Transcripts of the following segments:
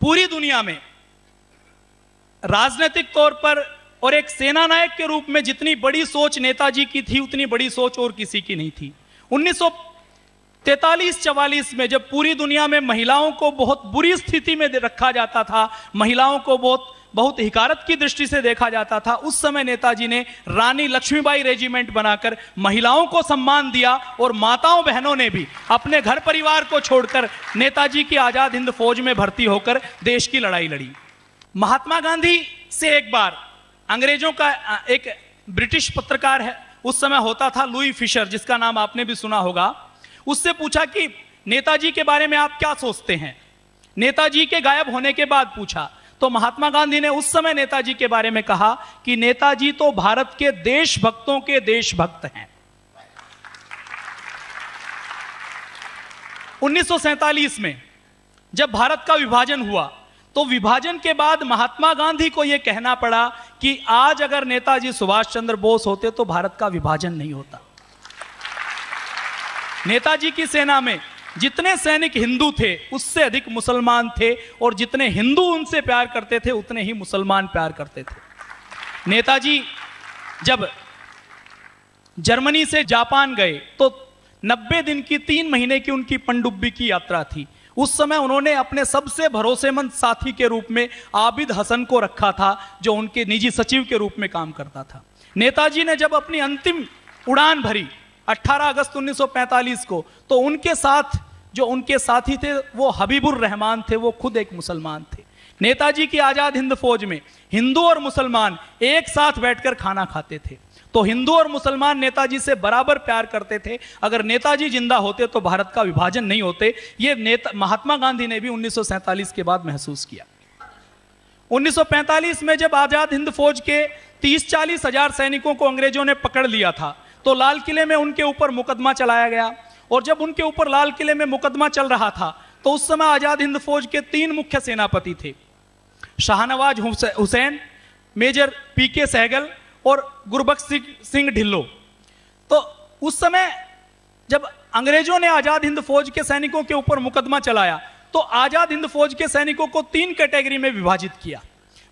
पूरी दुनिया में राजनीतिक तौर पर और एक सेना नायक के रूप में जितनी बड़ी सोच नेताजी की थी, उतनी बड़ी सोच और किसी की नहीं थी। 1943-44 में जब पूरी दुनिया में महिलाओं को बहुत बुरी स्थिति में रखा जाता था, महिलाओं को बहुत हिकारत की दृष्टि से देखा जाता था, उस समय नेताजी ने रानी लक्ष्मीबाई रेजिमेंट बनाकर महिलाओं को सम्मान दिया और माताओं बहनों ने भी अपने घर परिवार को छोड़कर नेताजी की आजाद हिंद फौज में भर्ती होकर देश की लड़ाई लड़ी। महात्मा गांधी से एक बार अंग्रेजों का एक ब्रिटिश पत्रकार है, उस समय होता था लुई फिशर, जिसका नाम आपने भी सुना होगा, उससे पूछा कि नेताजी के बारे में आप क्या सोचते हैं। नेताजी के गायब होने के बाद पूछा, तो महात्मा गांधी ने उस समय नेताजी के बारे में कहा कि नेताजी तो भारत के देशभक्तों के देशभक्त हैं। 1947 में जब भारत का विभाजन हुआ, तो विभाजन के बाद महात्मा गांधी को यह कहना पड़ा कि आज अगर नेताजी सुभाष चंद्र बोस होते तो भारत का विभाजन नहीं होता। नेताजी की सेना में जितने सैनिक हिंदू थे उससे अधिक मुसलमान थे, और जितने हिंदू उनसे प्यार करते थे उतने ही मुसलमान प्यार करते थे। नेताजी जब जर्मनी से जापान गए तो 90 दिन की 3 महीने की उनकी पनडुब्बी की यात्रा थी। उस समय उन्होंने अपने सबसे भरोसेमंद साथी के रूप में आबिद हसन को रखा था, जो उनके निजी सचिव के रूप में काम करता था। नेताजी ने जब अपनी अंतिम उड़ान भरी 18 अगस्त 1945 को, तो उनके साथ जो उनके साथी थे वो हबीबुर रहमान थे, वो खुद एक मुसलमान थे। नेताजी की आजाद हिंद फौज में हिंदू और मुसलमान एक साथ बैठकर खाना खाते थे, तो हिंदू और मुसलमान नेताजी से बराबर प्यार करते थे। अगर नेताजी जिंदा होते तो भारत का विभाजन नहीं होते। ये महात्मा गांधी ने भी 1947 के बाद महसूस किया। 1945 में जब आजाद हिंद फौज के 30-40 हजार सैनिकों को अंग्रेजों ने पकड़ लिया था, तो लाल किले में उनके ऊपर मुकदमा चलाया गया। और जब उनके ऊपर लाल किले में मुकदमा चल रहा था, तो उस समय आजाद हिंद फौज के 3 मुख्य सेनापति थे, शाहनवाज हुसैन, मेजर पीके सहगल और गुरबख्श सिंह ढिल्लो। तो उस समय जब अंग्रेजों ने आजाद हिंद फौज के सैनिकों के ऊपर मुकदमा चलाया, तो आजाद हिंद फौज के सैनिकों को 3 कैटेगरी में विभाजित किया।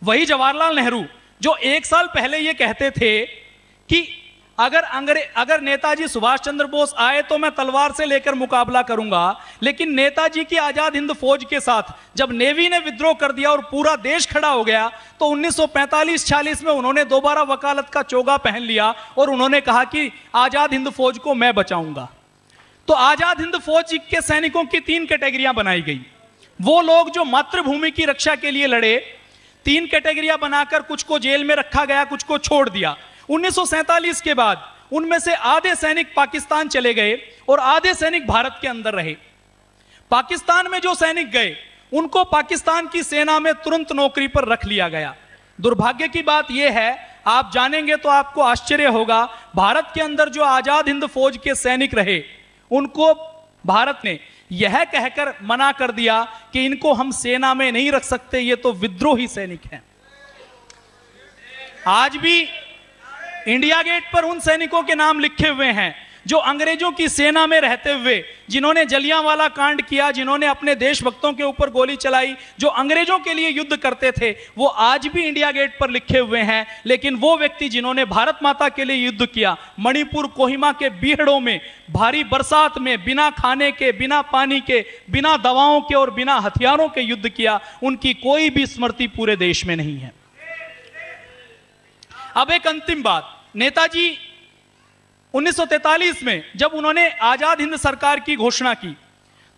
वही जवाहरलाल नेहरू जो 1 साल पहले ये कहते थे कि अगर नेताजी सुभाष चंद्र बोस आए तो मैं तलवार से लेकर मुकाबला करूंगा, लेकिन नेताजी की आजाद हिंद फौज के साथ जब नेवी ने विद्रोह कर दिया और पूरा देश खड़ा हो गया, तो 1945-46 में उन्होंने दोबारा वकालत का चोगा पहन लिया और उन्होंने कहा कि आजाद हिंद फौज को मैं बचाऊंगा। तो आजाद हिंद फौज के सैनिकों की 3 कैटेगरियां बनाई गई। वो लोग जो मातृभूमि की रक्षा के लिए लड़े, 3 कैटेगरियां बनाकर कुछ को जेल में रखा गया, कुछ को छोड़ दिया। 1947 के बाद उनमें से आधे सैनिक पाकिस्तान चले गए और आधे सैनिक भारत के अंदर रहे। पाकिस्तान में जो सैनिक गए उनको पाकिस्तान की सेना में तुरंत नौकरी पर रख लिया गया। दुर्भाग्य की बात यह है, आप जानेंगे तो आपको आश्चर्य होगा, भारत के अंदर जो आजाद हिंद फौज के सैनिक रहे उनको भारत ने यह कहकर मना कर दिया कि इनको हम सेना में नहीं रख सकते, ये तो विद्रोही सैनिक हैं। आज भी इंडिया गेट पर उन सैनिकों के नाम लिखे हुए हैं जो अंग्रेजों की सेना में रहते हुए, जिन्होंने जलियांवाला कांड किया, जिन्होंने अपने देशभक्तों के ऊपर गोली चलाई, जो अंग्रेजों के लिए युद्ध करते थे, वो आज भी इंडिया गेट पर लिखे हुए हैं। लेकिन वो व्यक्ति जिन्होंने भारत माता के लिए युद्ध किया, मणिपुर कोहिमा के बीहड़ों में भारी बरसात में बिना खाने के, बिना पानी के, बिना दवाओं के और बिना हथियारों के युद्ध किया, उनकी कोई भी स्मृति पूरे देश में नहीं है। अब एक अंतिम बात, नेताजी 1943 में जब उन्होंने आजाद हिंद सरकार की घोषणा की,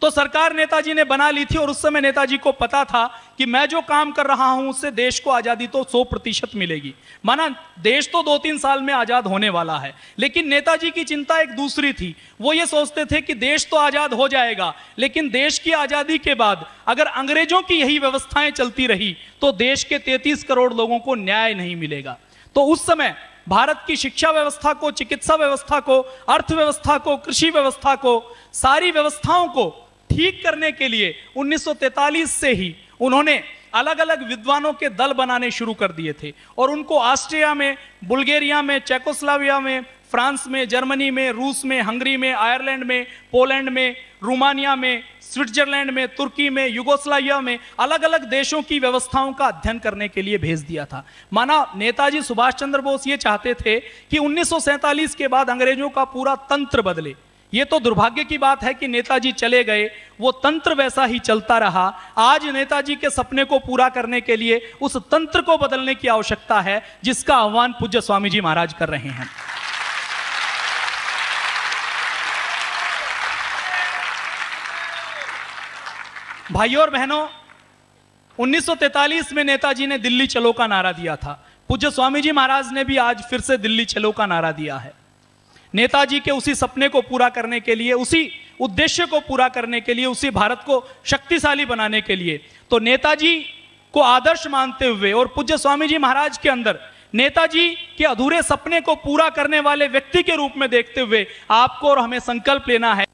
तो सरकार नेताजी ने बना ली थी और उस समय नेताजी को पता था कि मैं जो काम कर रहा हूं उससे देश को आजादी तो 100% मिलेगी। माना देश तो 2-3 साल में आजाद होने वाला है, लेकिन नेताजी की चिंता एक दूसरी थी। वो ये सोचते थे कि देश तो आजाद हो जाएगा, लेकिन देश की आजादी के बाद अगर अंग्रेजों की यही व्यवस्थाएं चलती रही तो देश के 33 करोड़ लोगों को न्याय नहीं मिलेगा। तो उस समय भारत की शिक्षा व्यवस्था को, चिकित्सा व्यवस्था को, अर्थव्यवस्था को, कृषि व्यवस्था को, सारी व्यवस्थाओं को ठीक करने के लिए 1943 से ही उन्होंने अलग अलग विद्वानों के दल बनाने शुरू कर दिए थे और उनको ऑस्ट्रिया में, बुल्गारिया में, चेकोस्लोवाकिया में, फ्रांस में, जर्मनी में, रूस में, हंगरी में, आयरलैंड में, पोलैंड में, रोमानिया में, स्विट्जरलैंड में, तुर्की में, युगोस्लाविया में, अलग अलग देशों की व्यवस्थाओं का अध्ययन करने के लिए भेज दिया था। माना नेताजी सुभाष चंद्र बोस ये चाहते थे कि 1947 के बाद अंग्रेजों का पूरा तंत्र बदले। ये तो दुर्भाग्य की बात है कि नेताजी चले गए, वो तंत्र वैसा ही चलता रहा। आज नेताजी के सपने को पूरा करने के लिए उस तंत्र को बदलने की आवश्यकता है, जिसका आह्वान पूज्य स्वामी जी महाराज कर रहे हैं। भाइयों और बहनों, 1943 में नेताजी ने दिल्ली चलो का नारा दिया था। पूज्य स्वामी जी महाराज ने भी आज फिर से दिल्ली चलो का नारा दिया है। नेताजी के उसी सपने को पूरा करने के लिए, उसी उद्देश्य को पूरा करने के लिए, उसी भारत को शक्तिशाली बनाने के लिए, तो नेताजी को आदर्श मानते हुए और पूज्य स्वामी जी महाराज के अंदर नेताजी के अधूरे सपने को पूरा करने वाले व्यक्ति के रूप में देखते हुए आपको और हमें संकल्प लेना है।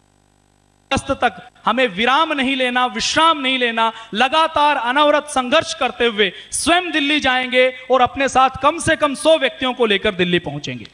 अगस्त तक हमें विराम नहीं लेना, विश्राम नहीं लेना, लगातार अनवरत संघर्ष करते हुए स्वयं दिल्ली जाएंगे और अपने साथ कम से कम 100 व्यक्तियों को लेकर दिल्ली पहुंचेंगे।